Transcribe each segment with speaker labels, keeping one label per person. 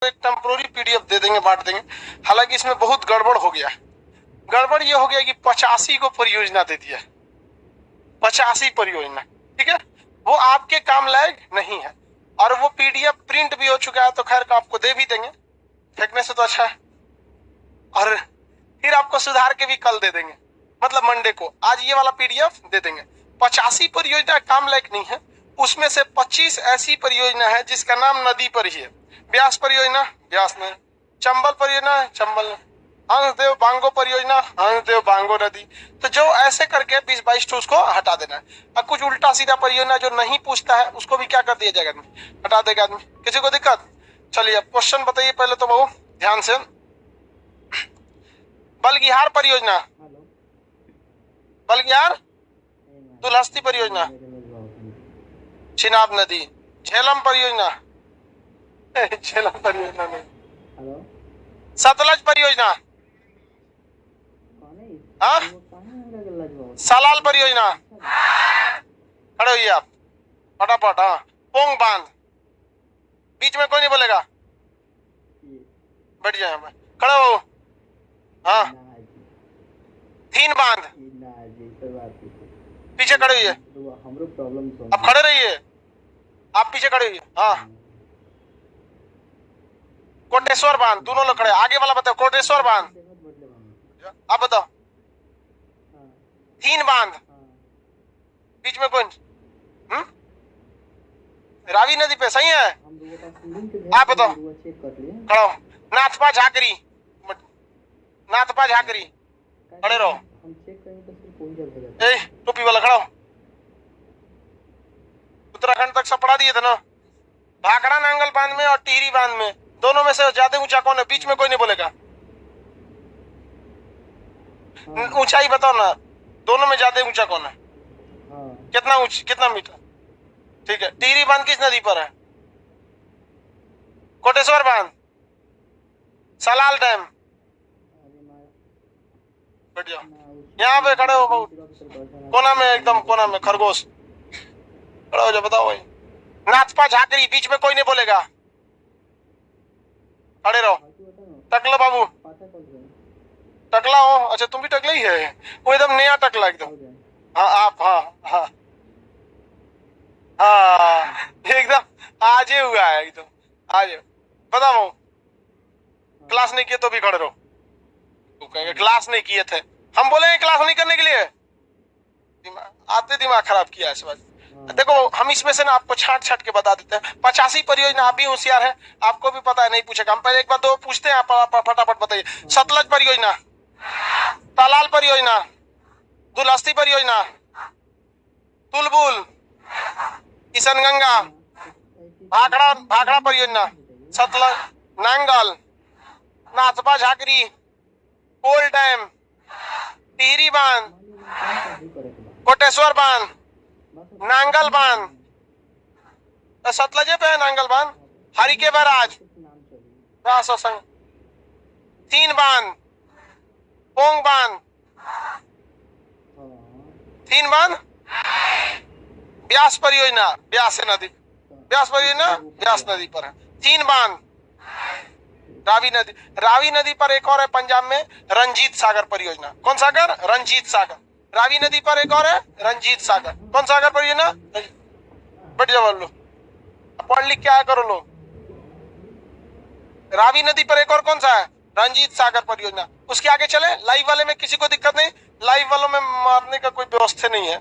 Speaker 1: एक temporary PDF दे देंगे, बांट देंगे। हालांकि इसमें बहुत गड़बड़ हो गया। गड़बड़ ये हो गया कि 85 को परियोजना दे दिया, 85 परियोजना, ठीक है, वो आपके काम लायक नहीं है। और वो पीडीएफ प्रिंट भी हो चुका है, तो खैर का आपको दे भी देंगे, फेंकने से तो अच्छा है। और फिर आपको सुधार के भी कल दे देंगे, मतलब मंडे को। आज ये वाला पीडीएफ दे देंगे। 85 परियोजना काम लायक नहीं है, उसमें से 25 ऐसी परियोजना है जिसका नाम नदी पर ही है। ब्यास परियोजना ब्यास में, चंबल परियोजना चंबल में, हंसदेव बांगो परियोजना हंसदेव बांगो नदी। तो जो ऐसे करके 20-22 तो उसको हटा देना है। और कुछ उल्टा सीधा परियोजना जो नहीं पूछता है उसको भी क्या कर दिया जाएगा, हटा देगा आदमी। किसी को दिक्कत? चलिए अब क्वेश्चन बताइए पहले तो बहुत ध्यान से। बलगिहार परियोजना, बलगिहार दुलहस्ती परियोजना, चिनाब नदी, झेलम परियोजना झेलम परियोजना नहीं, सतलज परियोजना, हाँ सलाल परियोजना, खड़े होइए आप फटाफट। हाँ पोंग बांध, बीच में कोई नहीं बोलेगा, बैठ जाए, खड़े हो। हाँ तीन बांध, पीछे खड़े होइए, अब खड़े रहिए, आप पीछे खड़े होइए। हाँ कोटेश्वर बांध, दोनों लोग खड़े। आगे वाला बताओ, कोटेश्वर बांध, आप बताओ। तीन बांध, बीच में कौन? रावी नदी पे, सही है। आप बताओ, खड़ो। नाथपा झाकरी, नाथपा झाकरी, खड़े रहो। टोपी वाला खड़ा हो। उत्तराखंड तक सब पढ़ा दिए थे ना। भाखड़ा नांगल बांध में और टिहरी बांध में, दोनों में से ज्यादा ऊंचा कौन है? बीच में कोई नहीं बोलेगा, ऊंचाई बताओ ना, दोनों में ज्यादा ऊंचा कौन है? कितना ऊंचा, कितना मीटर? ठीक है, टिहरी बांध किस नदी पर है? कोटेश्वर बांध, सलाल डैम, बैठ जाओ। यहाँ पे खड़े हो, बहुत कोना में, एकदम कोना में खरगोश, खड़े हो जाओ, बताओ भाई। नाथपा झाकरी, बीच में कोई नहीं बोलेगा, खड़े रहो। टकला बाबू, टकला हो? अच्छा तुम भी टकला ही है, वो एकदम नया टकला एकदम। हाँ आप, हाँ हाँ हाँ एकदम आज ही हुआ है, एकदम आज। बताओ क्लास नहीं किए तो भी खड़े रहो। तो कहेंगे क्लास नहीं किए थे, हम बोलेंगे क्लास नहीं करने के लिए। आते दिमाग खराब किया है इस बात। देखो हम इसमें से ना आपको छांट छांट के बता देते हैं। 85 परियोजना, आप भी होशियार है, आपको भी पता है, नहीं पूछेगा। हम पहले एक बार दो पूछते हैं, आप फटाफट बताइए। सतलज परियोजना, तालाल परियोजना, दुलहस्ती परियोजना, तुलबुल, किशनगंगा, भाखड़ा भाखड़ा परियोजना, सतलज, नांगल, नाथपा झाकरी, कोल डैम, टिहरी बांध, कोटेश्वर बांध, नांगल बांध, सतलजे पे है नांगल बांध, हरिके बैराज, तीन बांध, पोंग बांध, तीन बांध, ब्यास परियोजना, ब्यास नदी, ब्यास परियोजना ब्यास नदी पर है। तीन बांध, रावी नदी, रावी नदी पर एक और है पंजाब में, रंजीत सागर परियोजना। कौन सागर? रंजीत सागर। रावी नदी पर एक और है, रंजीत सागर। कौन सागर परियोजना? बैठ जाओ लो, पढ़ लिख के आया करो लो। रावी नदी पर एक और कौन सा है? रंजीत सागर परियोजना। उसके आगे चले, लाइव वाले में किसी को दिक्कत नहीं, लाइव वालों में मारने का कोई व्यवस्था नहीं है,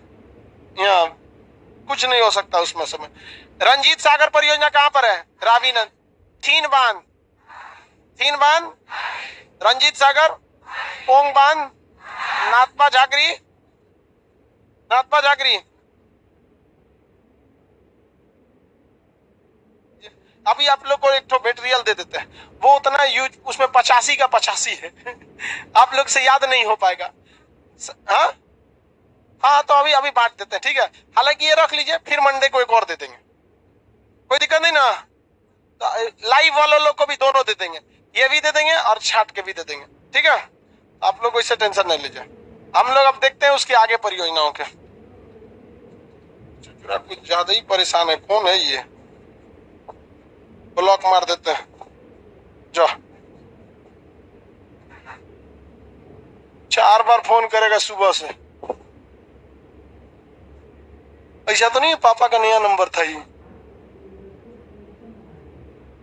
Speaker 1: यहाँ कुछ नहीं हो सकता उसमें समय। रंजीत सागर परियोजना कहाँ पर है? रावी नदी। तीन बांध, तीन बांध, रंजीत सागर, पोंग बांध, नाथपा झाकरी, नाथपा झाकरी। अभी आप लोग को एक तो मटेरियल दे देते हैं, वो उतना यूज, उसमें 85 का 85 है आप लोग से याद नहीं हो पाएगा। हाँ हाँ, तो अभी अभी बांट देते हैं, ठीक है। हालांकि ये रख लीजिए, फिर मंडे को एक और दे देंगे, कोई दिक्कत नहीं ना। लाइव वालों लोग को भी दोनों दे देंगे, ये भी दे देंगे और छाट के भी दे देंगे, ठीक है। आप लोग इससे टेंशन नहीं लीजिए। हम लोग अब देखते हैं उसके आगे परियोजनाओं के। कुछ ज्यादा ही परेशान है, कौन है ये? ब्लॉक मार देते हैं। जो 4 बार फोन करेगा सुबह से। ऐसा तो नहीं पापा का नया नंबर था ये,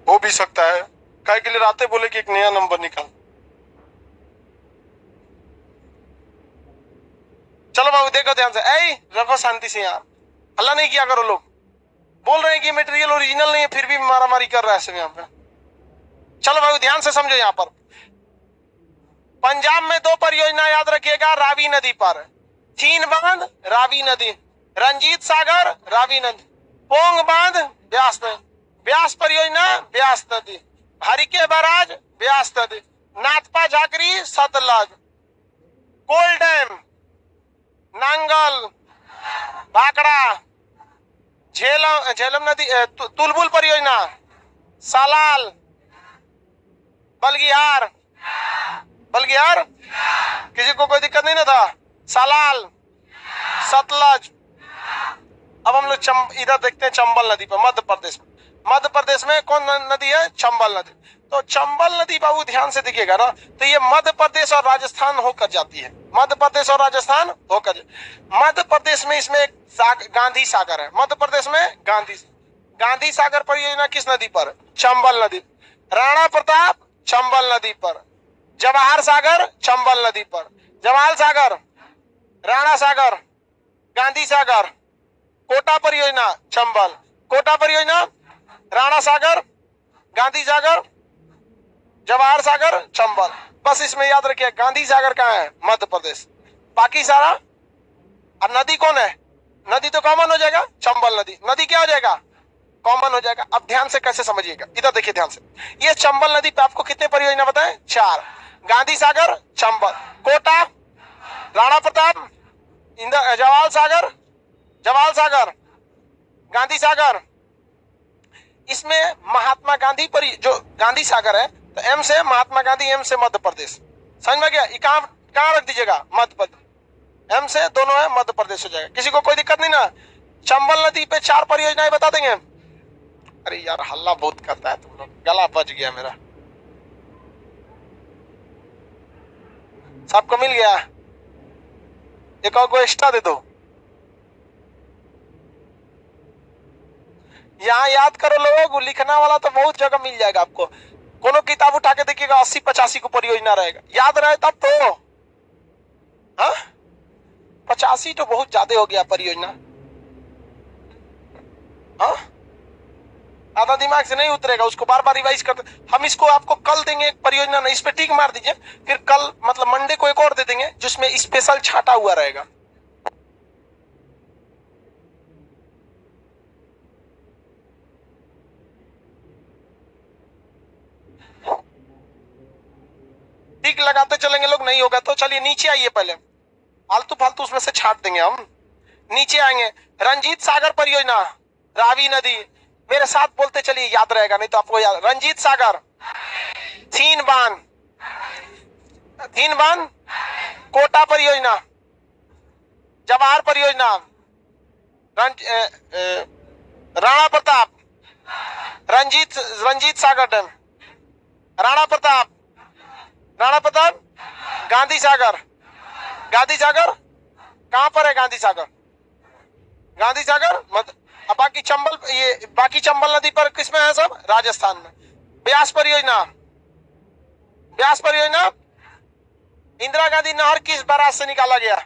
Speaker 1: हो भी सकता है। काय के लिए राते बोले कि एक नया नंबर निकाल। चलो बाबू देखो ध्यान से, ऐ रखो शांति से, यहाँ हल्ला नहीं किया करो। लोग बोल रहे हैं कि मटेरियल ओरिजिनल नहीं है, फिर भी मारामारी कर रहा है सब यहाँ पे। चलो बाबू ध्यान से समझो। यहाँ पर पंजाब में 2 परियोजना याद रखिएगा, रावी नदी पर। चीन बांध, रावी नदी। रंजीत सागर, रावी नदी। पोंग बांध, ब्यास नदी। ब्यास परियोजना, ब्यास नदी। हरिके बराज, ब्यास नदी। नाथपा झाकरी, सतलज। कोल डैम, नांगल, भाकड़ा, झेलम नदी, तुलबुल परियोजना, सालाल, बलगियार। बलगियार किसी को कोई दिक्कत नहीं ना था। सालाल, सतलज। अब हम लोग इधर देखते हैं चंबल नदी पर, मध्य प्रदेश में। मध्य प्रदेश में कौन नदी है? चंबल नदी। तो चंबल नदी बाबू ध्यान से देखिएगा ना, तो ये मध्य प्रदेश और राजस्थान होकर जाती है। मध्य प्रदेश और राजस्थान होकर, मध्य प्रदेश में इसमें एक गांधी सागर है। मध्य प्रदेश में गांधी सागर परियोजना किस नदी पर? चंबल नदी। राणा प्रताप, चंबल नदी पर। जवाहर सागर, चंबल नदी पर। जवाहर सागर, राणा सागर, गांधी सागर। कोटा परियोजना, चंबल। कोटा परियोजना, राणा सागर, गांधी सागर, जवाहर सागर, चंबल। बस इसमें याद रखिए गांधी सागर कहाँ है? मध्य प्रदेश। बाकी सारा, और नदी कौन है? नदी तो कॉमन हो जाएगा, चंबल नदी। नदी क्या हो जाएगा? कॉमन हो जाएगा। अब ध्यान से कैसे समझिएगा, इधर देखिए ध्यान से। ये चंबल नदी पे आपको कितने परियोजना बताएं? 4। गांधी सागर, चंबल, कोटा, राणा प्रताप, जवाहर सागर, गांधी सागर। इसमें महात्मा गांधी पर जो गांधी सागर है, तो एम से महात्मा गांधी, एम से मध्य प्रदेश। समझ में गया? ये कहाँ रख दीजिएगा? मध्य प्रदेश। एम से दोनों है, मध्य प्रदेश हो जाएगा। किसी को कोई दिक्कत नहीं ना? चंबल नदी पे 4 परियोजनाएं बता देंगे। अरे यार हल्ला बहुत करता है तुम लोग, गला बच गया मेरा। सबको मिल गया? एक और को एक्स्ट्रा दे दो। यहाँ याद करो लोग, लिखना वाला तो बहुत जगह मिल जाएगा आपको। कोनो किताब उठा के देखिएगा 80-85 को परियोजना रहेगा। याद रहे तब तो। हाँ 85 तो बहुत ज्यादा हो गया परियोजना। हाँ आधा दिमाग से नहीं उतरेगा, उसको बार बार रिवाइज करते। हम इसको आपको कल देंगे एक परियोजना, नहीं इस पे टिक मार दीजिए। फिर कल मतलब मंडे को एक और दे देंगे जिसमें स्पेशल छाटा हुआ रहेगा। टिक लगाते चलेंगे लोग, नहीं होगा तो चलिए नीचे आइए। पहले फालतू फालतू उसमें से छाट देंगे हम। नीचे आएंगे, रंजीत सागर परियोजना, रावी नदी। मेरे साथ बोलते चलिए, याद रहेगा, नहीं तो आपको याद। रंजीत सागर, थीन बांध, कोटा परियोजना, जवाहर परियोजना, राणा प्रताप, रंजीत सागर डैम, राणा प्रताप, गांधी सागर कहां पर है? गांधी सागर अब बाकी चंबल नदी पर किसमें है? सब राजस्थान में। ब्यास परियोजना, इंदिरा गांधी नहर किस बराज से निकाला गया?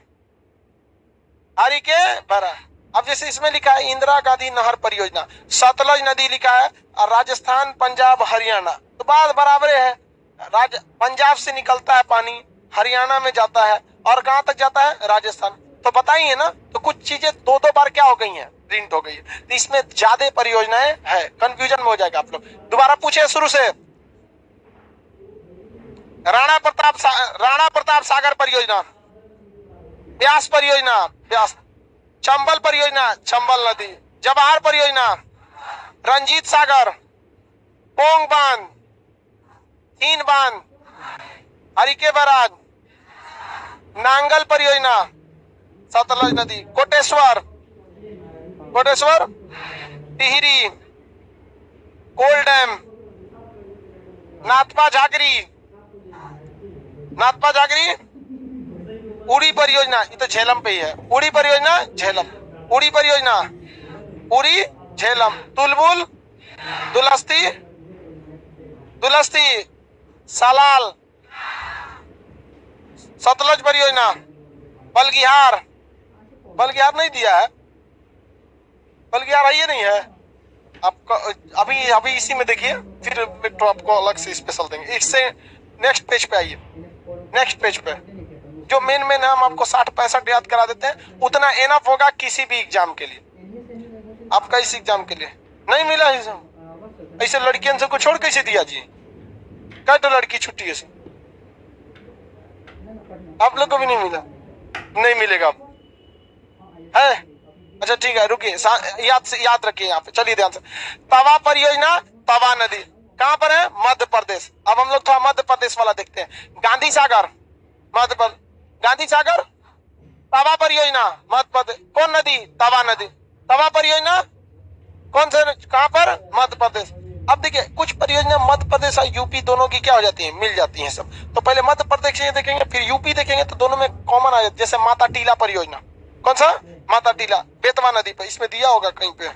Speaker 1: हरिके बराज। अब जैसे इसमें लिखा है इंदिरा गांधी नहर परियोजना, सतलज नदी लिखा है, और राजस्थान, पंजाब, हरियाणा, तो बात बराबर है। पंजाब से निकलता है पानी, हरियाणा में जाता है, और कहां तक जाता है? राजस्थान। तो बताइए ना, तो कुछ चीजें 2-2 बार क्या हो गई हैं? प्रिंट हो गई है। तो इसमें ज्यादा परियोजनाएं है, कंफ्यूजन में हो जाएगा आप लोग। दोबारा पूछे शुरू से। राणा प्रताप सागर परियोजना, ब्यास परियोजना, चंबल परियोजना, चंबल नदी, जवाहर परियोजना, रंजीत सागर, पोंग बांध, तीन बांध, हरिके बराज, नांगल परियोजना, सतलज नदी, कोटेश्वर, टिहरी, कोल डैम, नाथपा झाकरी, नाथपा झाकरी, उड़ी परियोजना, ये तो झेलम पे ही है। उड़ी परियोजना झेलम, उड़ी परियोजना, उड़ी झेलम, तुलबुल, दुलस्ती, दुलस्ती, सलाल, सतलज परियोजना, बलगिहार, बलगिहार नहीं दिया है, बलगिहार है ये नहीं है आपको। अभी अभी इसी में देखिए, फिर तो आपको अलग से स्पेशल देंगे। इससे नेक्स्ट पेज पे आइए, नेक्स्ट पेज पे जो मेन मेन हम आपको 60-65 याद करा देते हैं, उतना एनफ होगा किसी भी एग्जाम के लिए। आपका इस एग्जाम के लिए नहीं मिला ऐसे लड़कियों से को छोड़ कैसे दिया जी? क्या तो लड़की छुट्टी है, आप लोग को भी नहीं मिला, नहीं मिलेगा अब है। अच्छा ठीक है, रुकिए, याद रखिए यहाँ पे, चलिए ध्यान से। तवा परियोजना, तवा नदी कहाँ पर है? मध्य प्रदेश। अब हम लोग थोड़ा मध्य प्रदेश वाला देखते हैं। गांधी सागर, मध्य प्रदेश, गांधी सागर, तवा परियोजना मध्य प्रदेश। कौन नदी? तवा नदी। तवा परियोजना कौन से, कहाँ पर? मध्य प्रदेश। अब देखिए, कुछ परियोजना मध्य प्रदेश और यूपी दोनों की क्या हो जाती है, मिल जाती हैं सब। तो पहले मध्य प्रदेश देखेंगे, फिर यूपी देखेंगे, तो दोनों में कॉमन आ जाती है। जैसे माता टीला परियोजना, कौन सा? माता टीला, बेतवा नदी पे, इसमें दिया होगा कहीं पे।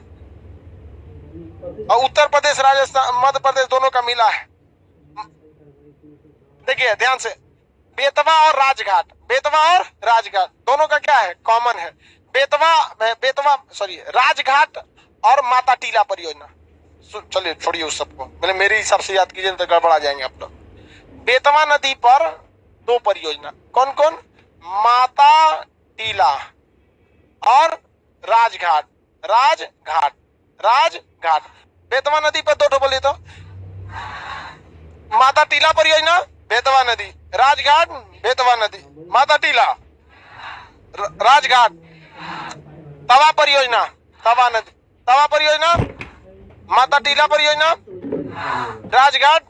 Speaker 1: और उत्तर प्रदेश, राजस्थान, मध्य प्रदेश दोनों का मिला है। देखिए ध्यान से, बेतवा और राजघाट, बेतवा और राजघाट दोनों का क्या है? कॉमन है। बेतवा सॉरी, राजघाट और माता टीला परियोजना। चलिए छोड़िए उस सबको, मैंने मेरे हिसाब से याद कीजिए, तो गड़बड़ा जाएंगे आप लोग। बेतवा नदी पर 2 परियोजना, कौन कौन? माता टीला और राजघाट, राजघाट, राजघाट। बेतवा नदी पर 2 बोलिए तो, माता टीला परियोजना, बेतवा नदी, राजघाट, बेतवा नदी, माता टीला, राजघाट। तवा परियोजना, तवा नदी, तवा परियोजना, माता टीला परियोजना, राजघाट,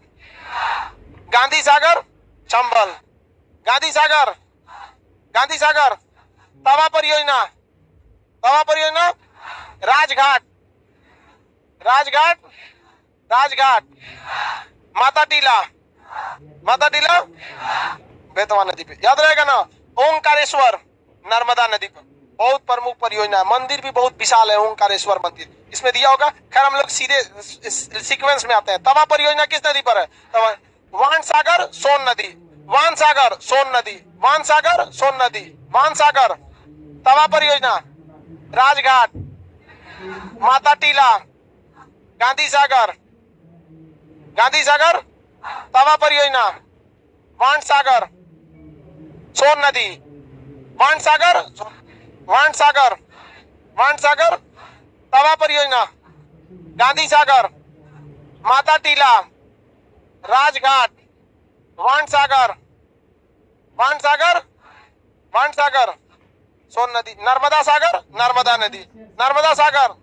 Speaker 1: गांधी सागर, चंबल, गांधी सागर, गांधी सागर, तवा परियोजना, तवा परियोजना, राजघाट, राजघाट, राजघाट, माता टीला, माता टीला, बेतवा नदी पे। याद रहेगा ना? ओंकारेश्वर, नर्मदा नदी पर, बहुत प्रमुख परियोजना है। मंदिर भी बहुत विशाल है, ओंकारेश्वर मंदिर, इसमें दिया होगा। खैर हम लोग सीधे सीक्वेंस में आते हैं। तवा परियोजना किस नदी पर है? वान सागर, सोन नदी, वान सागर, सोन नदी, वान सागर, सोन नदी, वान सागर। तवा परियोजना, राजघाट, माता टीला, गांधी सागर, गांधी सागर, तवा परियोजना, वान सागर, सोन नदी, वान सागर, वान सागर, वान सागर, तवा परियोजना, गांधी सागर, माता टीला, राजघाट, वान सागर, वान सागर, वान सागर, सोन नदी, नर्मदा सागर, नर्मदा नदी, नर्मदा सागर।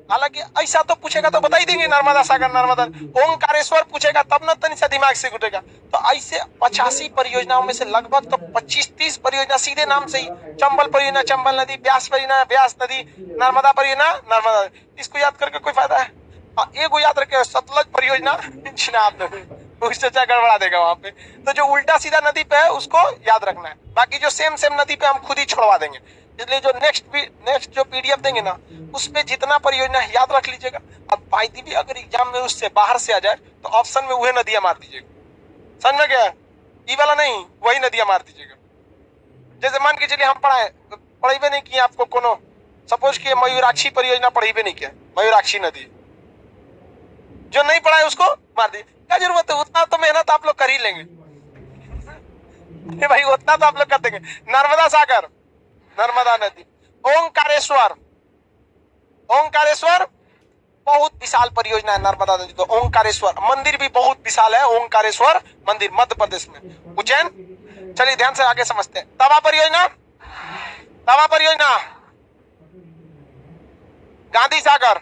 Speaker 1: हालांकि ऐसा तो पूछेगा तो बता ही देंगे, नर्मदा सागर, नर्मदा। ओंकारेश्वर पूछेगा तब ना तनी सा दिमाग से घुटेगा। तो ऐसे 85 परियोजनाओं में से लगभग तो 25-30 परियोजना सीधे नाम से ही, चंबल परियोजना, चंबल नदी, ब्यास परियोजना, ब्यास नदी, नर्मदा परियोजना, नर्मदा। इसको याद करके कोई फायदा है? एगो याद रखे, सतलज परियोजना, उससे गड़बड़ा देगा वहां पे। तो जो उल्टा सीधा नदी पे है उसको याद रखना है, बाकी जो सेम सेम नदी पे हम खुद ही छोड़वा देंगे। इसलिए जो नेक्स्ट जो पीडीएफ देंगे ना, उसमें जितना परियोजना याद रख लीजिएगा। अब बाई भी अगर एग्जाम में उससे बाहर से आ जाए तो ऑप्शन में वही नदियां मार दीजिएगा। समझ में गया? ये वाला नहीं, वही नदियां मार दीजिएगा। जैसे मान के चलिए हम पढ़ेबे नहीं किया आपको कोनो, सपोज कि मयूराक्षी परियोजना पढ़ेबे नहीं किया, मयूराक्षी नदी जो नहीं पढ़ा है उसको मार दी। क्या जरूरत है? उतना तो मेहनत आप लोग कर ही लेंगे भाई, उतना तो आप लोग कर देंगे। नर्मदा सागर, नर्मदा नदी, ओंकारेश्वर, ओंकारेश्वर बहुत विशाल परियोजना है नर्मदा नदी। तो ओंकारेश्वर मंदिर भी बहुत विशाल है, ओंकारेश्वर मंदिर मध्य प्रदेश में, उज्जैन। चलिए ध्यान से आगे समझते हैं। तवा परियोजना, तवा परियोजना, गांधी सागर,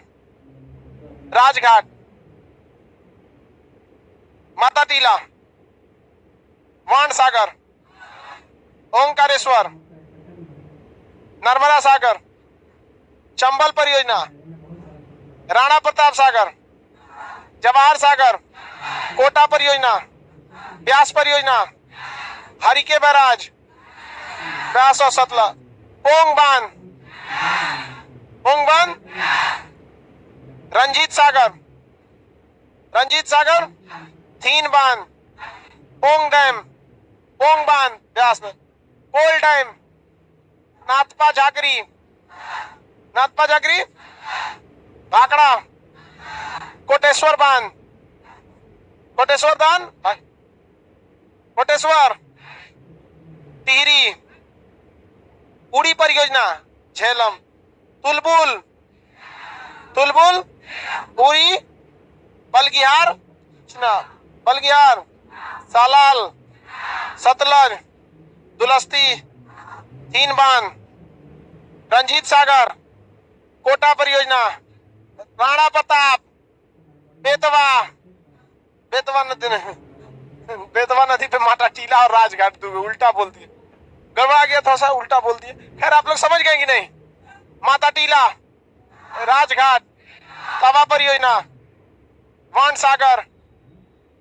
Speaker 1: राजघाट, माता टीला, वाण सागर, ओंकारेश्वर, नर्मदा सागर, चंबल परियोजना, राणा प्रताप सागर, जवाहर सागर, कोटा परियोजना, ब्यास परियोजना, हरिके बैराज, ब्यास और सतलज, पोंग बांध, पोंग बांध, रंजीत सागर, रंजीत सागर, थीन बांध, पोंग डैम, पोंग बांध ब्यास में, पोल डैम, नाथपा झाकरी, नाथपा झाकरी, भाखड़ा, कोटेश्वर बांध, कोटेश्वर बांध, कोटेश्वर, टिहरी, उड़ी परियोजना, झेलम, तुलबुल, तुलबुल, उड़ी, बलगिहार, बलगिहार, सालाल, सतलज, दुलस्ती, थीन बांध, रंजीत सागर, कोटा परियोजना, राणा प्रताप, बेतवा, बेतवा नदी नहीं, बेतवा नदी पे माता टीला और राजघाट दो उल्टा बोल दिए, गड़बड़ा गया थोड़ा सा, उल्टा बोल दिए। खैर आप लोग समझ गए कि नहीं? माता टीला, राजघाट, तवा परियोजना, वान सागर,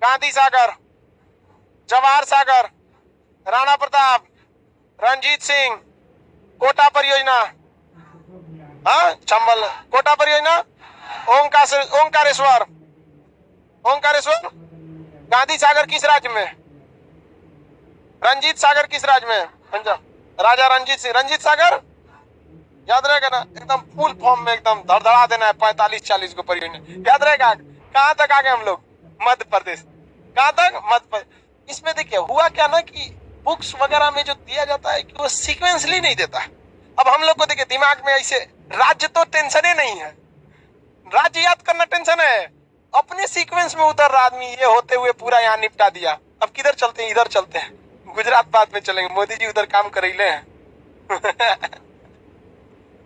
Speaker 1: गांधी सागर, जवाहर सागर, राणा प्रताप, रंजीत सिंह, कोटा परियोजना, हाँ चंबल, कोटा परियोजना, ओंकारेश्वर, ओंकारेश्वर, गांधी सागर किस राज्य में? रंजीत सागर किस राज्य में? पंजाब, राजा रंजीत सिंह, रंजीत सागर याद रहेगा ना, एकदम फुल फॉर्म में एकदम धड़धड़ा देना है, 45-40 को परियोजना याद रहेगा। कहां तक आ गए हम लोग? मध्य प्रदेश, कहां तक? मध्य प्रदेश। इसमें देखिए हुआ क्या ना कि बुक्स वगैरह में जो दिया जाता है कि वो सीक्वेंसली नहीं देता। अब हम लोग को देखिए दिमाग में ऐसे राज्य तो टेंशन ही नहीं है, राज्य याद करना टेंशन है, अपने सीक्वेंस में उतर रहा आदमी, ये होते हुए पूरा यहाँ निपटा दिया। अब किधर चलते हैं? इधर चलते हैं, गुजरात बाद में चलेंगे, मोदी जी उधर काम कर रहे हैं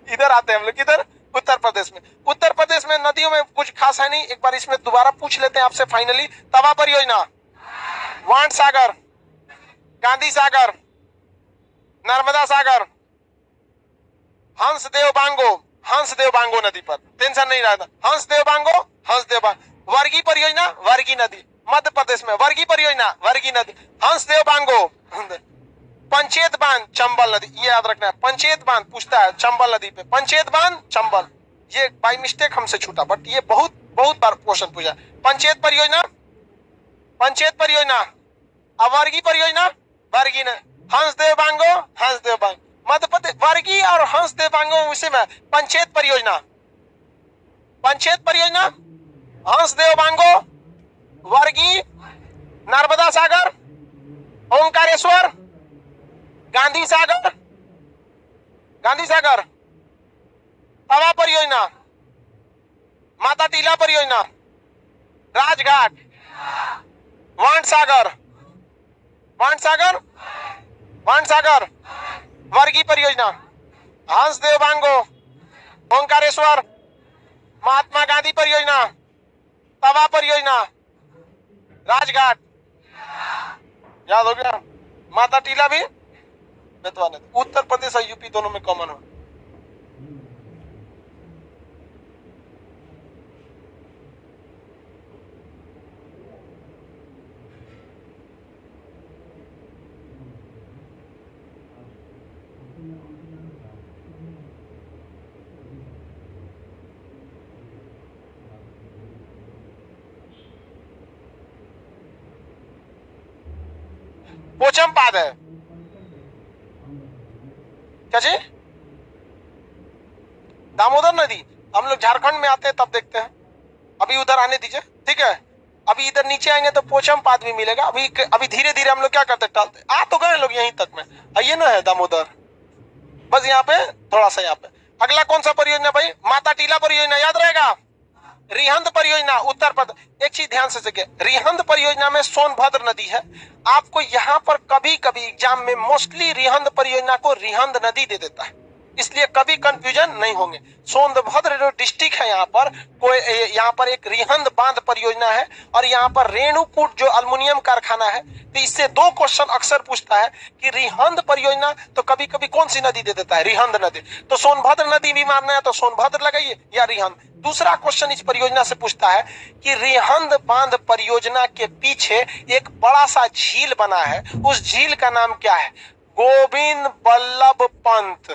Speaker 1: इधर आते हैं हम लोग, किधर? उत्तर प्रदेश में। उत्तर प्रदेश में नदियों में कुछ खास है नहीं, एक बार इसमें दोबारा पूछ लेते हैं आपसे फाइनली। तवा परियोजना, वाण सागर, गांधी सागर, नर्मदा सागर, हंसदेव बांगो, हंसदेव बांगो नदी पर टेंशन नहीं रहता, हंसदेव बांगो, हंसदेव बांगो, वर्गी परियोजना, वर्गी नदी मध्य प्रदेश में, वर्गी परियोजना, वर्गी नदी, हंसदेव बांगो, पंचेत बांध, चंबल नदी, ये याद रखना है। पंचेत बांध पूछता है चंबल नदी पे, पंचेत बांध, चंबल, ये बाय मिस्टेक हमसे छूटा, बट ये बहुत बार क्वेश्चन पूछा। पंचेत परियोजना, पंचेत परियोजना, वर्गी परियोजना, वर्गी न, हंसदेव बांगो, हंसदेव बांगो, मध्य प्रदेश, वर्गी और हंसदेव बांगो उसी में। पंचेत परियोजना, पंचेत परियोजना, हंसदेव बांगो, वर्गी, नर्मदा सागर, ओंकारेश्वर, गांधी सागर, गांधी सागर, तवा परियोजना, माता टीला परियोजना, राजघाट, वाण सागर, वाण सागर, वाण सागर, वर्गी परियोजना, हंसदेव बांगो, ओंकारेश्वर, महात्मा गांधी परियोजना, तवा परियोजना, राजघाट, याद हो गया? माता टीला भी, उत्तर प्रदेश और यूपी दोनों में कॉमन हो। पोचमपाद है क्या जी? दामोदर नदी, हम लोग झारखंड में आते हैं तब देखते हैं, अभी उधर आने दीजिए, ठीक है? अभी इधर नीचे आएंगे तो पोचमपाद भी मिलेगा। अभी धीरे धीरे हम लोग क्या करते टहलते, आ तो गए लोग यहीं तक में, आइए ना है दामोदर, बस यहाँ पे थोड़ा सा यहाँ पे। अगला कौन सा परियोजना भाई? माता टीला परियोजना, याद रहेगा? रिहंद परियोजना, उत्तर प्रदेश। एक चीज ध्यान से सीखिए, रिहंद परियोजना में सोनभद्र नदी है। आपको यहाँ पर कभी कभी एग्जाम में मोस्टली रिहंद परियोजना को रिहंद नदी दे देता है, इसलिए कभी कंफ्यूजन नहीं होंगे। सोनभद्र जो डिस्ट्रिक्ट है, यहाँ पर एक रिहंद बांध परियोजना है और यहाँ पर रेणुकूट जो अल्युमिनियम कारखाना है। तो इससे दो क्वेश्चन अक्सर पूछता है कि रिहंद परियोजना तो कभी कभी कौन सी नदी दे देता है, रिहंद नदी। तो सोनभद्र नदी भी मानना है तो सोनभद्र लगाइए या रिहंद। दूसरा क्वेश्चन इस परियोजना से पूछता है कि रिहंद बांध परियोजना के पीछे एक बड़ा सा झील बना है, उस झील का नाम क्या है? गोविंद बल्लभ पंत।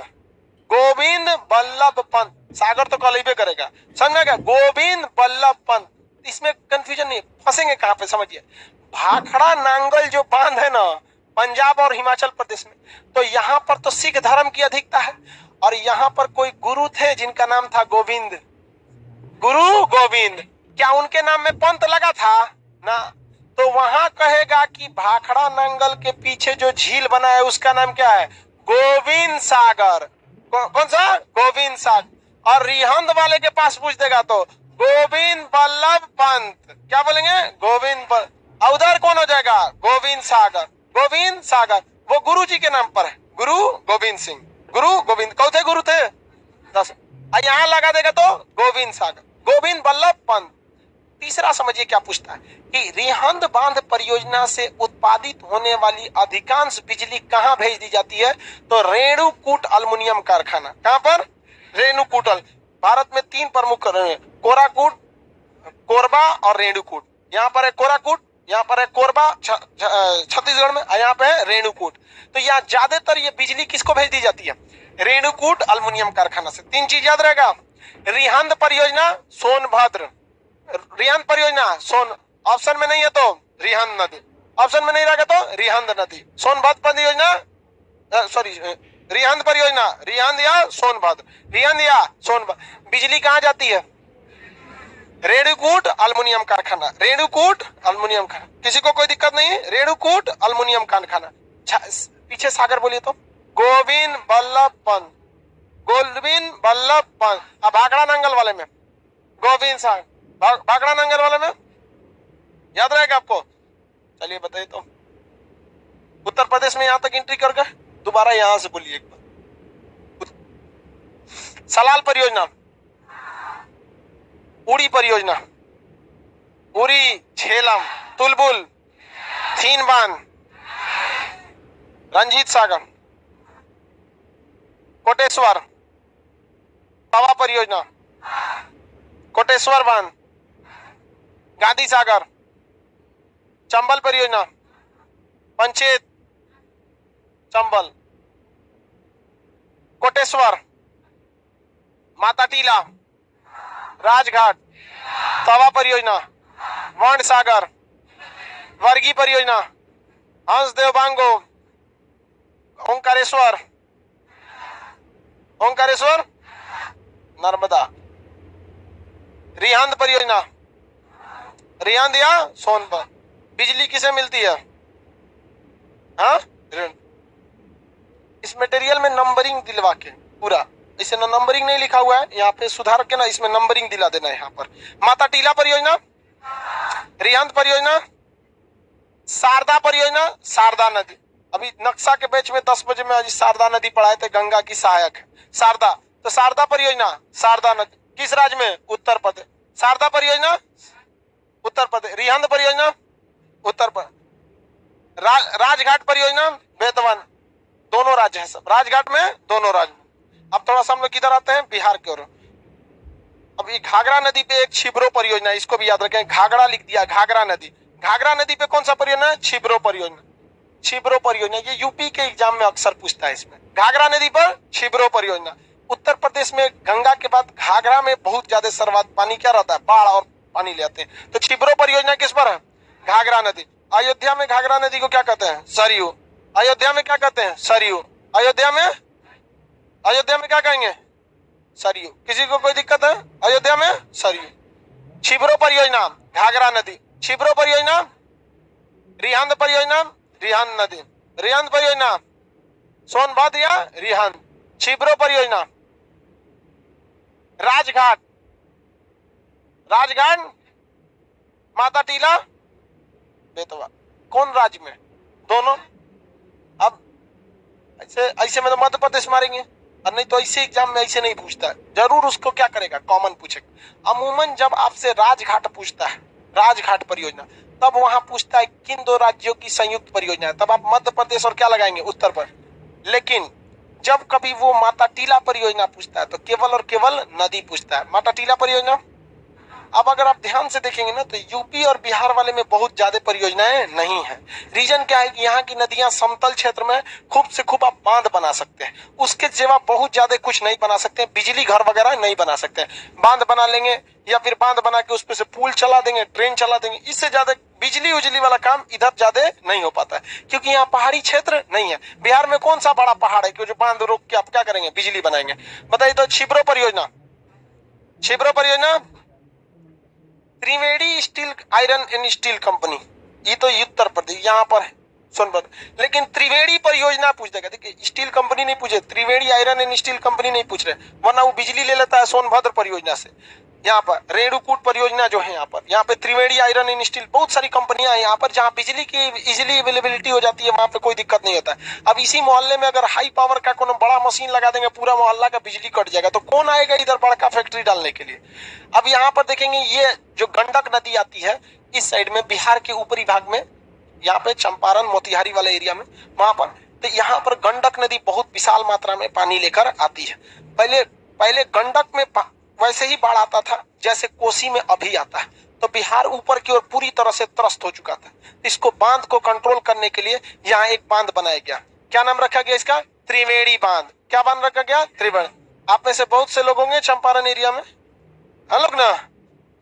Speaker 1: गोविंद बल्लभ पंत, सागर तो कॉलेज करेगा, समझ गया? गोविंद बल्लभ पंत। इसमें कंफ्यूजन नहीं, फंसेंगे कहां पे समझिए। भाखड़ा नांगल जो बांध है ना पंजाब और हिमाचल प्रदेश में, तो यहाँ पर तो सिख धर्म की अधिकता है और यहाँ पर कोई गुरु थे जिनका नाम था गोविंद, गुरु गोविंद। क्या उनके नाम में पंत लगा था ना? तो वहां कहेगा कि भाखड़ा नांगल के पीछे जो झील बना है उसका नाम क्या है? गोविंद सागर। कौन सा? गोविंद सागर। और रिहंद वाले के पास पूछ देगा तो गोविंद बल्लभ पंत। क्या बोलेंगे? गोविंद। उधर कौन हो जाएगा? गोविंद सागर। गोविंद सागर वो गुरु जी के नाम पर है, गुरु गोविंद सिंह। गुरु गोविंद कौन थे? गुरु थे 10। यहाँ लगा देगा तो गोविंद सागर, गोविंद बल्लभ पंत। तीसरा समझिए क्या पूछता है कि रिहंद बांध परियोजना से उत्पादित होने वाली अधिकांश बिजली कहां भेज दी जाती है? तो रेणुकूट अल्युमिनियम कारखाना। कहां पर? रेणुकूट। भारत में 3 प्रमुख, कोराकूट, कोरबा और रेणुकूट। यहाँ पर है कोराकूट, यहाँ पर है कोरबा छत्तीसगढ़ में, यहाँ पे है रेणुकूट। तो यहाँ ज्यादातर ये बिजली किसको भेज दी जाती है? रेणुकूट अल्युमिनियम कारखाना से। 3 चीज याद रहेगा, रिहंद परियोजना सोनभद्र, रिहंद परियोजना सोन, ऑप्शन में नहीं है तो रिहंद नदी, ऑप्शन में नहीं रहेगा तो रिहंद नदी। सोनभद्र परियोजना, सॉरी रिहंद परियोजना, रिहंद या सोनभद्र, रिहंद या सोनभद्र। बिजली कहाँ जाती है? रेणुकूट अल्युमिनियम कारखाना, रेणुकूट अल्युमिनियम कारखाना। किसी को कोई दिक्कत नहीं? रेणुकूट अल्युमिनियम कारखाना। पीछे सागर बोलिए तो गोविंद बल्लभ पंत, गोविंद बल्लभ पंत। अब भाखड़ा नांगल वाले में गोविंद सागर, भाखड़ा नांगल वाले में याद रहेगा आपको? चलिए बताइए तो उत्तर प्रदेश में यहां तक एंट्री कर गए, दोबारा यहां से बोलिए एक बार। सलाल परियोजना, उड़ी परियोजना, उरी, झेलम, तुलबुल, थीन बांध, रंजीत सागर, कोटेश्वर, तवा परियोजना, कोटेश्वर बांध, गांधी सागर, चंबल परियोजना, पंचेत, चंबल, कोटेश्वर, माता टीला, राजघाट, तवा परियोजना, वर्ण सागर, वर्गी परियोजना, हंसदेव बांगो, ओंकारेश्वर, ओंकारेश्वर, नर्मदा, रिहंद परियोजना, रिहंद या सोनभद्र। बिजली किसे मिलती है? हाँ, इस मटेरियल में नंबरिंग दिलवा के पूरा, इसे ना नंबरिंग नहीं लिखा हुआ है, यहाँ पे सुधार के ना इसमें नंबरिंग दिला देना है। यहाँ पर माता टीला परियोजना, रिहंद परियोजना, शारदा परियोजना, शारदा नदी। अभी नक्शा के बैच में 10 बजे में आज शारदा नदी पढ़ाए थे, गंगा की सहायक है शारदा। तो शारदा परियोजना, शारदा नदी किस राज्य में? उत्तर प्रदेश। शारदा परियोजना उत्तर प्रदेश, रिहंद परियोजना उत्तर प्रदेश, राजघाट परियोजना बेतवन, दोनों राज्य है सब, राजघाट में दोनों राज्य। अब थोड़ा सा हम लोग किधर आते हैं? बिहार की ओर। अब ये घाघरा नदी पे एक छिब्रो परियोजना, इसको भी याद रखें, घाघरा लिख दिया, घाघरा नदी। घाघरा नदी पे कौन सा परियोजना? छिब्रो परियोजना, छिब्रो परियोजना। ये यूपी के एग्जाम में अक्सर पूछता है इसमें, घाघरा नदी पर छिब्रो परियोजना। उत्तर प्रदेश में गंगा के बाद घाघरा में बहुत ज्यादा सर्वाधिक पानी क्या रहता है? बाढ़ और पानी ले आते हैं। तो छिब्रो परियोजना किस पर है? घाघरा नदी। अयोध्या में घाघरा नदी को क्या कहते हैं? सरयू। अयोध्या में क्या कहते हैं? सरयू। अयोध्या में क्या कहेंगे? सरयू। किसी को कोई दिक्कत है? अयोध्या में सरयू। छिब्रो परियोजना, घाघरा नदी। छिब्रो परियोजना, रिहंद परियोजना, रिहंद नदी। रिहंद परियोजना, सोनभद्र या रिहंद। छिब्रो परियोजना, राजघाट, राजघाट, माता टीला, बेतवा। कौन राज्य में? दोनों। अब ऐसे में तो मध्य प्रदेश मारेंगे, और नहीं तो ऐसे एग्जाम में ऐसे नहीं पूछता है, जरूर उसको क्या करेगा, कॉमन पूछेगा। अमूमन जब आपसे राजघाट पूछता है, राजघाट परियोजना, तब वहां पूछता है किन दो राज्यों की संयुक्त परियोजना है, तब आप मध्य प्रदेश और क्या लगाएंगे, उत्तर प्रदेश। लेकिन जब कभी वो माता टीला परियोजना पूछता है तो केवल और केवल नदी पूछता है, माता टीला परियोजना। अब अगर आप ध्यान से देखेंगे ना तो यूपी और बिहार वाले में बहुत ज्यादा परियोजनाएं नहीं है। रीजन क्या है कि यहाँ की नदियां समतल क्षेत्र में खूब से खूब आप बांध बना सकते हैं, उसके सिवा बहुत ज्यादा कुछ नहीं बना सकते हैं, बिजली घर वगैरह नहीं बना सकते हैं। बांध बना लेंगे या फिर बांध बना के उस पे से पुल चला देंगे, ट्रेन चला देंगे, इससे ज्यादा बिजली उजली वाला काम इधर ज्यादा नहीं हो पाता है, क्योंकि यहाँ पहाड़ी क्षेत्र नहीं है। बिहार में कौन सा बड़ा पहाड़ है कि जो बांध रोक के आप क्या करेंगे, बिजली बनाएंगे, बताइए तो। छिब्रो परियोजना, छिब्रो परियोजना, Triveni steel iron and steel company, ये तो उत्तर प्रदेश यहाँ पर है, सोनभद्र। लेकिन त्रिवेणी परियोजना पूछ देगा, देखिए स्टील कंपनी नहीं पूछे, त्रिवेणी आयरन एंड स्टील कंपनी नहीं पूछ रहे, वरना वो बिजली ले लेता है सोनभद्र परियोजना से। यहाँ पर रेणुकूट परियोजना जो है, यहाँ पे त्रिवेणी आयरन एंड स्टील, बहुत सारी कंपनियां हैं यहाँ पर जहाँ बिजली की इजिली अवेलेबिलिटी हो जाती है, वहां पे कोई दिक्कत नहीं होता है। अब इसी मोहल्ले में अगर हाई पावर का कोनो बड़ा मशीन लगा देंगे, पूरा मोहल्ला का बिजली कट जाएगा, तो कौन आएगा इधर बड़का फैक्ट्री डालने के लिए। अब यहाँ पर देखेंगे ये जो गंडक नदी आती है इस साइड में, बिहार के ऊपरी भाग में, यहाँ पे चंपारण मोतिहारी वाले एरिया में, वहां पर, तो यहाँ पर गंडक नदी बहुत विशाल मात्रा में पानी लेकर आती है। पहले गंडक में वैसे ही बाढ़ आता था जैसे कोसी में अभी आता है, तो बिहार ऊपर की ओर पूरी तरह से त्रस्त हो चुका था। इसको बांध को कंट्रोल करने के लिए यहाँ एक बांध बनाया गया, क्या नाम रखा गया इसका, त्रिवेणी बांध। क्या बांध रखा गया, त्रिवेणी। आप में से बहुत से लोग होंगे चंपारण एरिया में, हम लोग ना,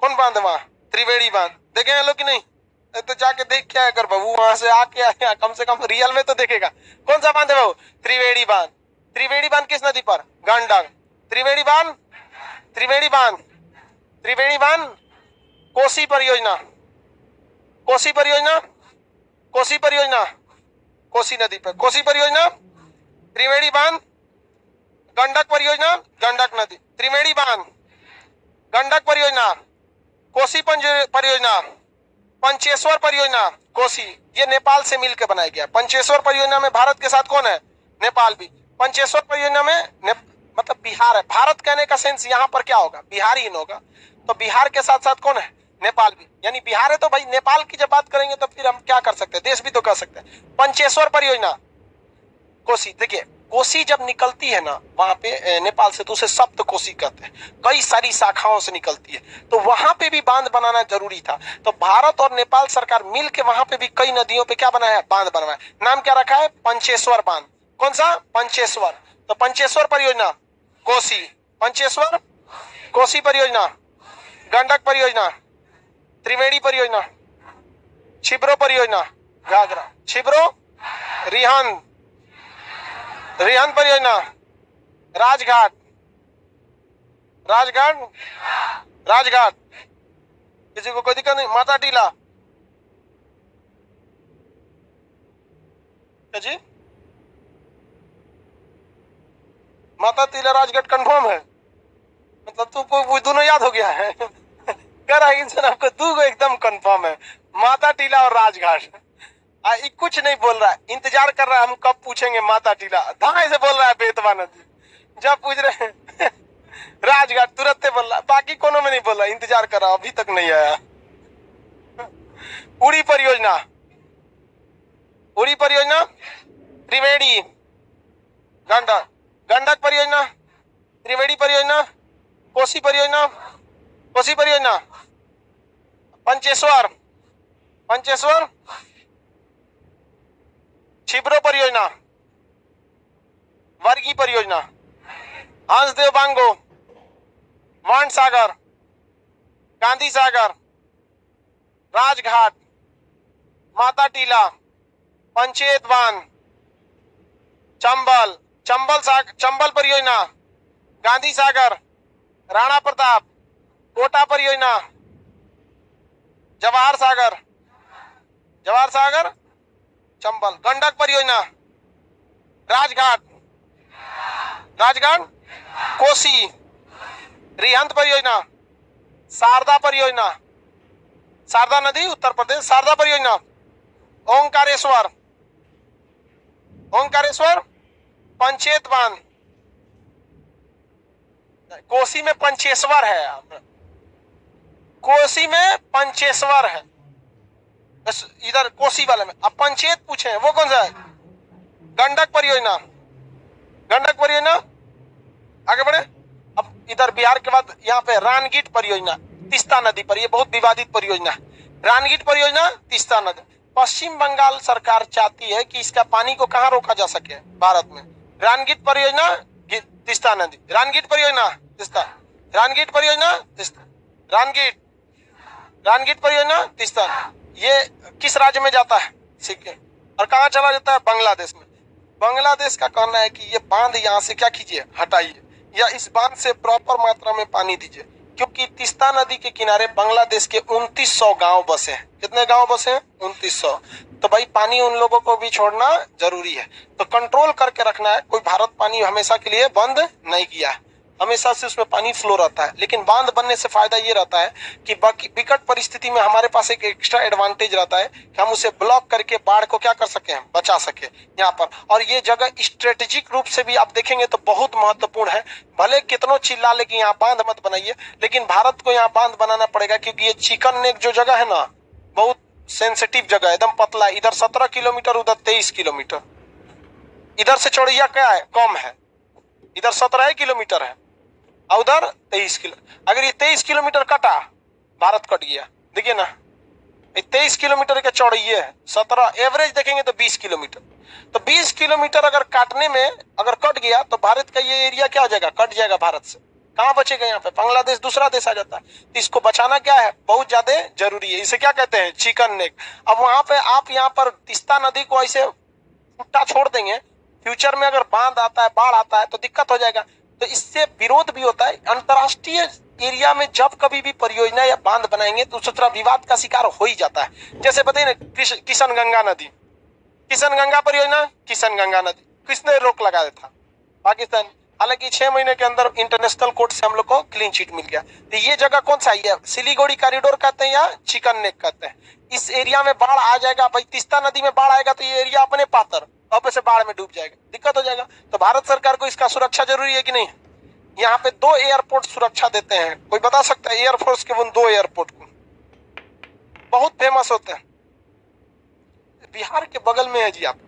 Speaker 1: कौन बांध है वहाँ, त्रिवेणी बांध, देखे हैं लोग कि नहीं, तो जाके देख के आया कर बाबू, वहां से आके आया, कम से कम रियल में तो देखेगा। कौन सा बांध है बाबू, त्रिवेणी बांध। त्रिवेणी बांध किस नदी पर, गंडक। त्रिवेणी बांध, त्रिवेणी बांध, त्रिवेणी बांध। कोसी परियोजना, कोसी परियोजना, कोसी परियोजना, कोसी नदी पर कोसी परियोजना, त्रिवेणी बांध। गंडक परियोजना, गंडक नदी, त्रिवेणी बांध, गंडक परियोजना, कोसी परियोजना, पंचेश्वर परियोजना, कोसी, ये नेपाल से मिलकर बनाया गया। पंचेश्वर परियोजना में भारत के साथ कौन है, नेपाल भी। पंचेश्वर परियोजना में मतलब बिहार है, भारत कहने का सेंस यहाँ पर क्या होगा, बिहार ही होगा, तो बिहार के साथ साथ कौन है, नेपाल भी, यानी बिहार है तो भाई नेपाल की जब बात करेंगे तो फिर हम क्या कर सकते हैं, देश भी तो कर सकते हैं। पंचेश्वर परियोजना, कोसी, देखिए कोसी जब निकलती है ना वहां पे नेपाल से, तो उसे सप्त कोसी कहते हैं, कई सारी शाखाओं से निकलती है, तो वहां पे भी बांध बनाना जरूरी था। तो भारत और नेपाल सरकार मिल के वहां पे भी कई नदियों पे क्या बनाया, बांध बनाया। नाम क्या रखा है, पंचेश्वर बांध। कौन सा, पंचेश्वर। तो पंचेश्वर परियोजना, कोसी, पंचेश्वर, कोसी परियोजना, गंडक परियोजना, त्रिवेणी परियोजना, छिब्रो परियोजना, घाघरा, छिब्रो, रिहंद, रिहंद परियोजना, राजघाट, राजघाट, राजघाट, किसी को कोई दिक्कत नहीं। माता टीला, क्या जी, माता टीला राजघाट कंफर्म है, मतलब तुमको वो दोनों याद हो गया है कह रहा है इंसान, आपको दो एकदम कंफर्म है, माता टीला और राजघाट। कुछ नहीं बोल रहा है, इंतजार कर रहा है हम कब पूछेंगे माता टीला, धाए से बोल रहा है बेतवा नदी, जब पूछ रहे हैं राजघाट तुरंत बोल रहा है, बाकी कोनो में नहीं बोल रहा, इंतजार कर रहा, अभी तक नहीं आया। उड़ी परियोजना, उड़ी परियोजना, त्रिवेणी, गंडक, गंडक परियोजना, त्रिवेणी परियोजना, कोसी परियोजना, कोसी परियोजना, पंचेश्वर, पंचेश्वर, छिब्रो परियोजना, वर्गी परियोजना, हंसदेव बांगो, मांड सागर, गांधी सागर, राजघाट, माता टीला, पंचेत बांध, चंबल, चंबल परियोजना, गांधी सागर, राणा प्रताप, कोटा परियोजना, जवाहर सागर, जवाहर सागर, चंबल, गंडक परियोजना, राजघाट, राजघाट, कोसी, रिहंद परियोजना, शारदा परियोजना, शारदा नदी उत्तर प्रदेश, शारदा परियोजना, ओंकारेश्वर, ओंकारेश्वर, पंचेत बांध, कोसी में पंचेश्वर है, कोसी में पंचेश्वर है इधर कोसी वाले में। अब पंचेत पूछे वो कौन सा है? गंडक परियोजना, गंडक परियोजना। आगे बढ़े। अब इधर बिहार के बाद यहाँ पे रानगीट परियोजना तीस्ता नदी पर, ये बहुत विवादित परियोजना है। रानगीट परियोजना तीस्ता नदी। पश्चिम बंगाल सरकार चाहती है कि इसका पानी को कहाँ रोका जा सके भारत में। रानगीट परियोजना तीस्ता नदी, रानगीट परियोजना तीस्ता, रानगीट परियोजना तीस्ता, रानगीट, रानगीट परियोजना तीस्ता। ये किस राज्य में जाता है? सिक्किम। और कहाँ चला जाता है? बांग्लादेश में। बांग्लादेश का कहना है कि ये बांध यहाँ से क्या कीजिए, हटाइए, या इस बांध से प्रॉपर मात्रा में पानी दीजिए, क्योंकि तीस्ता नदी के किनारे बांग्लादेश के 2900 गांव बसे हैं। कितने गांव बसे हैं? 2900। तो भाई पानी उन लोगों को भी छोड़ना जरूरी है, तो कंट्रोल करके रखना है। कोई भारत पानी हमेशा के लिए बंद नहीं किया है, हमेशा से उसमें पानी फ्लो रहता है। लेकिन बांध बनने से फायदा ये रहता है कि बाकी विकट परिस्थिति में हमारे पास एक एक्स्ट्रा एडवांटेज रहता है कि हम उसे ब्लॉक करके बाढ़ को क्या कर सके, हम बचा सके यहाँ पर। और ये जगह स्ट्रेटेजिक रूप से भी आप देखेंगे तो बहुत महत्वपूर्ण है। भले कितनों चिल्ला ले कि यहाँ बांध मत बनाइए, लेकिन भारत को यहाँ बांध बनाना पड़ेगा, क्योंकि ये चिकन नेक जो जगह है ना, बहुत सेंसिटिव जगह है, एकदम पतला। इधर 17 किलोमीटर, उधर 23 किलोमीटर। इधर से चौड़िया क्या है? कम है। इधर 17 किलोमीटर है और उधर 23 किलो। अगर ये 23 किलोमीटर कटा, भारत कट गया। देखिए ना, 23 किलोमीटर के चौड़ाई है, 17 एवरेज देखेंगे तो 20 किलोमीटर। तो 20 किलोमीटर अगर काटने में अगर कट गया तो भारत का ये एरिया क्या हो जाएगा? कट जाएगा भारत से। कहाँ बचेगा? यहाँ पे बांग्लादेश दूसरा देश आ जाता है। तो इसको बचाना क्या है? बहुत ज्यादा जरूरी है। इसे क्या कहते हैं? Chicken neck. अब वहां पे आप यहाँ पर तीस्ता नदी को ऐसे छुट्टा छोड़ देंगे, फ्यूचर में अगर बांध आता है, बाढ़ आता है तो दिक्कत हो जाएगा। तो इससे विरोध भी होता है। अंतरराष्ट्रीय एरिया में जब कभी भी परियोजना या बांध बनाएंगे तो उस तरह विवाद का शिकार हो ही जाता है। जैसे बताइए ना, किशन गंगा नदी, किशन गंगा परियोजना, किशन गंगा नदी किसने रोक लगा दिया था? पाकिस्तान। हालांकि 6 महीने के अंदर इंटरनेशनल कोर्ट से हम लोग को क्लीन चिट मिल गया। तो ये जगह कौन सा है? सिलीगुड़ी कॉरिडोर कहते हैं या चिकन नेक कहते हैं। इस एरिया में बाढ़ आ जाएगा भाई, तीस्ता नदी में बाढ़ आएगा तो ये एरिया अपने पातर अब से बाढ़ में डूब जाएगा, दिक्कत हो जाएगा। तो भारत सरकार को इसका सुरक्षा जरूरी है कि नहीं? यहाँ पे 2 एयरपोर्ट सुरक्षा देते हैं। कोई बता सकता है एयरफोर्स के उन 2 एयरपोर्ट को? बहुत फेमस होते हैं, बिहार के बगल में है जी। आप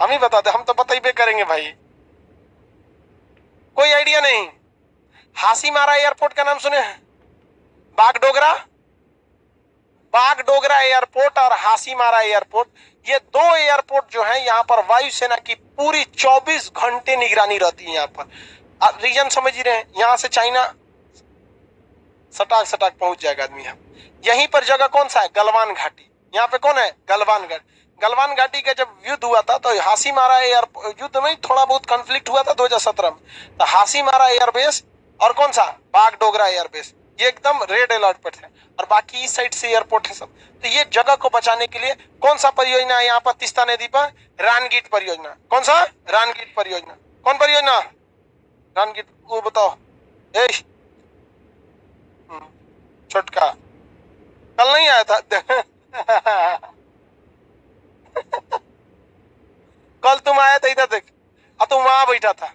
Speaker 1: हम ही बताते, हम तो बताइए करेंगे भाई। कोई आइडिया नहीं? हासीमारा एयरपोर्ट का नाम सुने हैं? बागडोगरा, बागडोगरा एयरपोर्ट और हासीमारा एयरपोर्ट, ये 2 एयरपोर्ट जो है यहाँ पर वायुसेना की पूरी 24 घंटे निगरानी रहती है। यहाँ पर रीजन समझ ही रहे हैं, यहाँ से चाइना सटाक सटाक पहुंच जाएगा आदमी। यहाँ यहीं पर जगह कौन सा है? गलवान घाटी। यहाँ पे कौन है? गलवान घाटी। गलवान घाटी का जब युद्ध हुआ था तो हासीमारा एयरपोर्ट, युद्ध में थोड़ा बहुत कॉन्फ्लिक्ट हुआ था 2017 में, तो हासीमारा एयरबेस और कौन सा? बागडोगरा एयरबेस, ये एकदम रेड अलर्ट पर थे। और बाकी इस साइड से एयरपोर्ट है सब। तो ये जगह को बचाने के लिए कौन सा परियोजना है यहाँ पर तीस्ता नदी पर? रानगीट परियोजना। कौन सा? रानगीट परियोजना। कौन परियोजना? रानगीट। वो बताओ छोटका, कल नहीं आया था कल तुम आया था इधर देख, और तुम वहां बैठा था।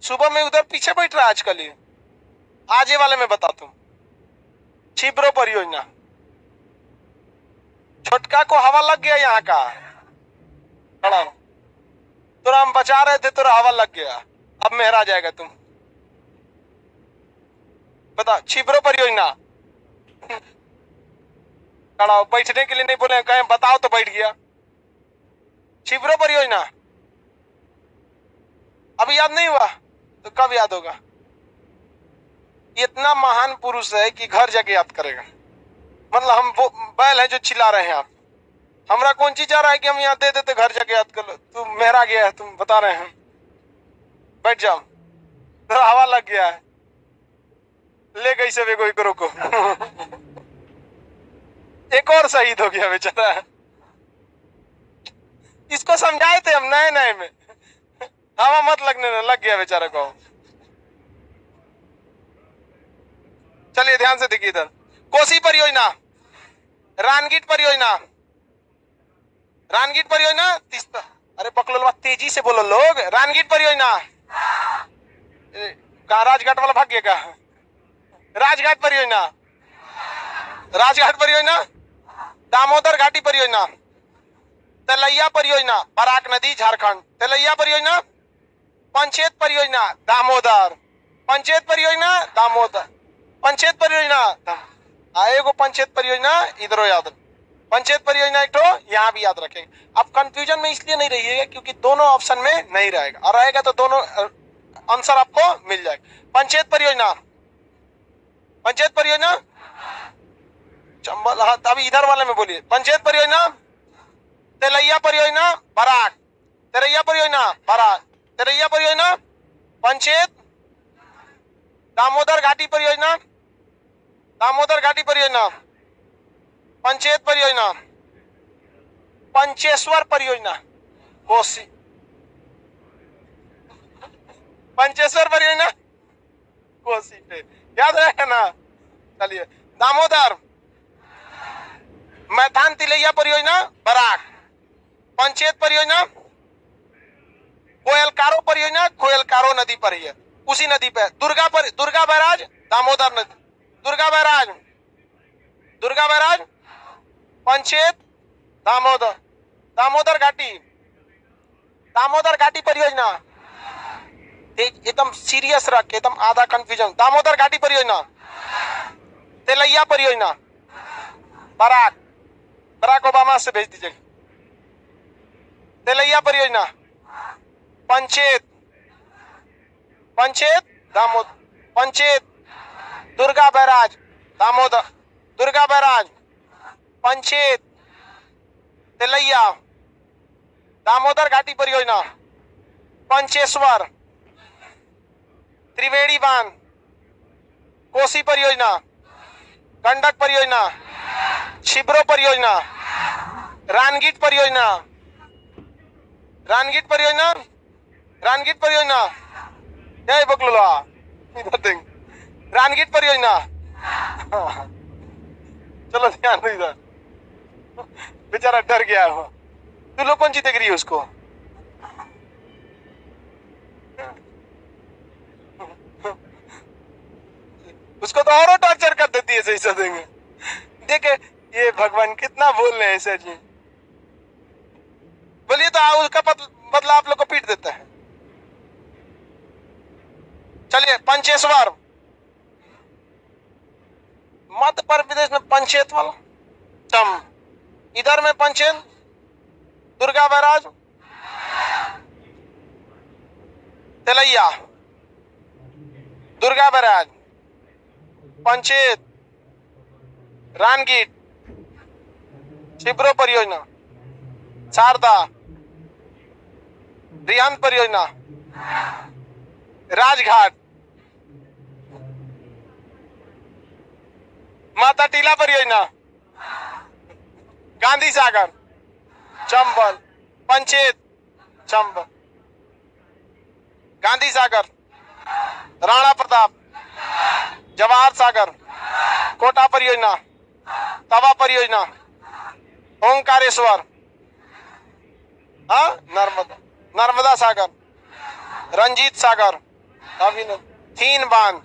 Speaker 1: सुबह में उधर पीछे बैठ रहा है आजकल। ये आज ये वाले में बता, तुम छिब्रो परियोजना। छोटका को हवा लग गया यहाँ का, खड़ा तुरा हम बचा रहे थे, तुरा हवा लग गया, अब मेहरा जाएगा तुम। बता, छिब्रो परियोजना। खड़ा बैठने के लिए नहीं बोले, कहें बताओ तो बैठ गया। छिब्रो परियोजना अभी याद नहीं हुआ तो कब याद होगा? इतना महान पुरुष है कि घर जाके याद करेगा। मतलब हम वो बैल है जो चिल्ला रहे हैं। आप हमरा कौन चीज आ रहा है कि हम यहाँ दे देते घर जाके याद कर लो? तू मेहरा गया है, तुम बता रहे हैं। बैठ जाओ, तेरा हवा लग गया है, ले गई सब एक को एक और शहीद हो गया बेचारा। इसको समझाए थे हम नए नए में, हवा मत लगने ना, लग गया बेचारा को। चलिए ध्यान से देखिए इधर, कोसी परियोजना, रानगीट परियोजना, रानगीट परियोजना तीस्ता। अरे पकड़ो, तेजी से बोलो लोग। रानगीट परियोजना, कहा राजघाट वाला भाग्य का राजघाट परियोजना, राजघाट परियोजना, दामोदर घाटी परियोजना, तलैया परियोजना बराक नदी झारखंड, तलैया परियोजना, पंचेत परियोजना दामोदर, पंचेत परियोजना दामोदर, पंचेत परियोजना आएगो, पंचेत परियोजना इधरो याद, पंचेत परियोजना एक तो यहाँ भी याद रखेंगे। अब कंफ्यूजन में इसलिए नहीं रहिएगा क्योंकि दोनों ऑप्शन में नहीं रहेगा, और रहेगा तो दोनों आंसर आपको मिल जाएगा। पंचेत परियोजना, पंचेत परियोजना चंबल, हाँ अभी इधर वाले में बोलिए। पंचेत परियोजना, तेलैया परियोजना बराक, तेलैया परियोजना बराक, तेलैया परियोजना, पंचेत, दामोदर घाटी परियोजना, दामोदर घाटी परियोजना, पंचेत परियोजना, पंचेश्वर परियोजना कोसी, पंचेश्वर परियोजना कोसी पे याद रहेगा ना। चलिए दामोदर, मैदान तिलैया परियोजना बराक, पंचेत परियोजना, कोयलकारो परियोजना कोयलकारो नदी पर ही है, उसी नदी पे। दुर्गा बैराज दामोदर नदी, दुर्गा बैराज, दुर्गा बैराज, पंचेत, दामोदर, दामोदर घाटी, दामोदर घाटी परियोजना, एकदम सीरियस रख के, एकदम आधा कंफ्यूजन। दामोदर घाटी परियोजना, तेलैया परियोजना बराक, बराक ओबामा से भेज दीजिएगा। तेलैया परियोजना, पंचेत, पंचेत दामोदर, पंचेत, दुर्गा बैराज दामोदर, दुर्गा बैराज, पंचेत, तेलैया, दामोदर घाटी परियोजना, पंचेश्वर, त्रिवेणी बांध, कोसी परियोजना, गंडक परियोजना, छिब्रो परियोजना, रानगीट परियोजना, रानगीट परियोजना, रानगीट परियोजना, जय बकलुला इधर देंगे, रानगीट परियोजना। चलो ध्यान दो इधर, बेचारा डर गया हो। तू लोग कौन सी देख रही है उसको? उसको तो और टॉर्चर कर देती है, सही से देंगे। देखे ये भगवान कितना बोल रहे हैं सर जी, बोलिए तो उसका बदला आप लोग को पीट देता है। चलिए पंचेश्वर, मध्य प्रदेश में पंचेत वाला चम, इधर में पंचेत, दुर्गा बैराज, तेलैया, दुर्गा बैराज, पंचेत, रानगीट, छिब्रो परियोजना, शारदा, रिहंद परियोजना, राजघाट, माता टीला परियोजना, गांधी सागर, चंबल, पंचेत, चंबल, गांधी सागर, राणा प्रताप, जवाहर सागर, कोटा परियोजना, तवा परियोजना, ओंकारेश्वर, हाँ नर्मदा, नर्मदा सागर, रंजीत सागर, रावी नदी, थीन बांध,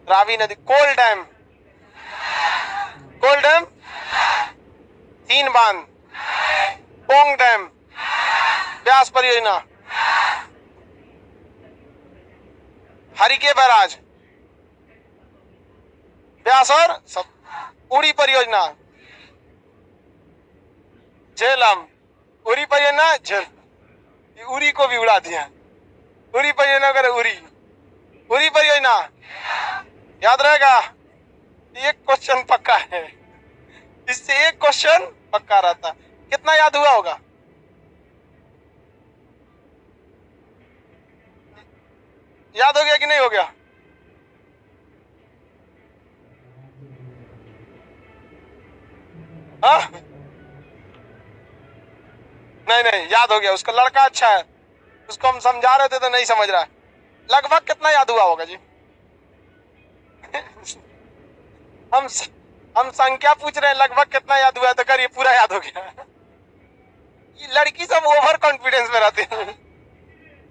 Speaker 1: रावी नदी, कोल डैम, कोल डैम, थीन बांध, पोंग डैम, व्यास परियोजना, हरिके बैराज, व्यास और सब, उड़ी परियोजना, झेलम, उरी परियोजना झेल, उरी को भी उड़ा दिया, उरी परियोजना करे उरी, उरी परियोजना याद रहेगा। एक क्वेश्चन पक्का है, इससे एक क्वेश्चन पक्का रहता। कितना याद हुआ होगा? याद हो गया कि नहीं हो गया? हाँ नहीं नहीं याद हो गया, उसका लड़का अच्छा है, उसको हम समझा रहे थे तो नहीं समझ रहा है। लगभग कितना याद हुआ होगा जी? हम संख्या पूछ रहे हैं, लगभग कितना याद हुआ है, तो करिए पूरा याद हो गया। ये लड़की सब ओवर कॉन्फिडेंस में रहती है।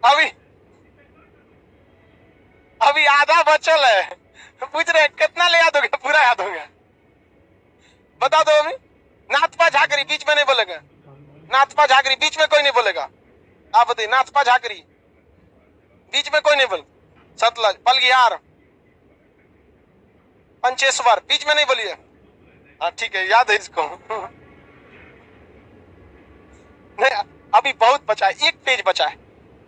Speaker 1: अभी अभी आधा बचल है, पूछ रहे कितना ले याद हो गया, पूरा याद हो गया, बता दो अभी। नाथपा झाकरी बीच में नहीं बोलेगा, नाथपा झाकरी बीच में कोई नहीं बोलेगा, आप बताइए। नाथपा झाकरी बीच में कोई नहीं बोल, सतलज, बलगियार, पंचेश्वर बीच में नहीं बोलिए। हाँ ठीक है, याद है इसको। नहीं अभी बहुत बचा है, एक पेज बचा है।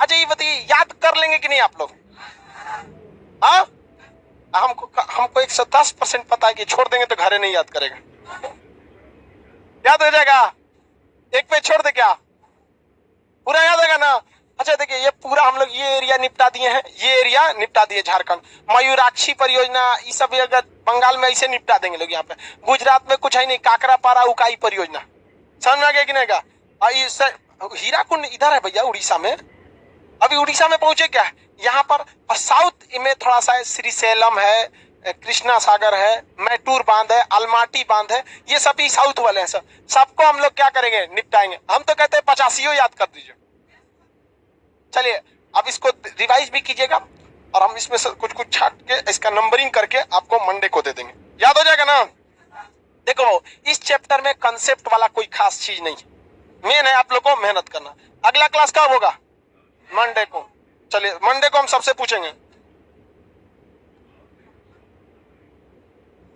Speaker 1: अच्छा ये बताइए, याद कर लेंगे कि नहीं आप लोग? हाँ हमको 110% पता है कि छोड़ देंगे तो घरे नहीं याद करेगा। याद हो जाएगा, एक पेज छोड़ दे क्या, पूरा याद होगा ना? अच्छा देखिए, ये पूरा हम लोग ये एरिया निपटा दिए हैं, ये एरिया निपटा दिए झारखंड। मयूराक्षी परियोजना ये सब अगर बंगाल में ऐसे निपटा देंगे लोग यहाँ पे। गुजरात में कुछ है नहीं, काकरापारा उकाई परियोजना, समझ में आ गया कि नहीं? का हीराकुंड इधर है भैया उड़ीसा में, अभी उड़ीसा में पहुंचे क्या? यहाँ पर साउथ में थोड़ा सा श्रीशैलम है, कृष्णा सागर है, मैटूर बांध है, अलमाटी बांध है, ये सभी साउथ वाले हैं। सबको हम लोग क्या करेंगे, निपटाएंगे। हम तो कहते हैं 85 याद कर दीजिए। चलिए अब इसको रिवाइज भी कीजिएगा, और हम इसमें से कुछ कुछ छाट के इसका नंबरिंग करके आपको मंडे को दे देंगे, याद हो जाएगा ना? देखो इस चैप्टर में कंसेप्ट वाला कोई खास चीज नहीं, मेन है आप लोग को मेहनत करना। अगला क्लास कब होगा? मंडे को। चलिए मंडे को हम सबसे पूछेंगे,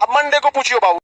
Speaker 1: अब मंडे को पूछियो बाबू।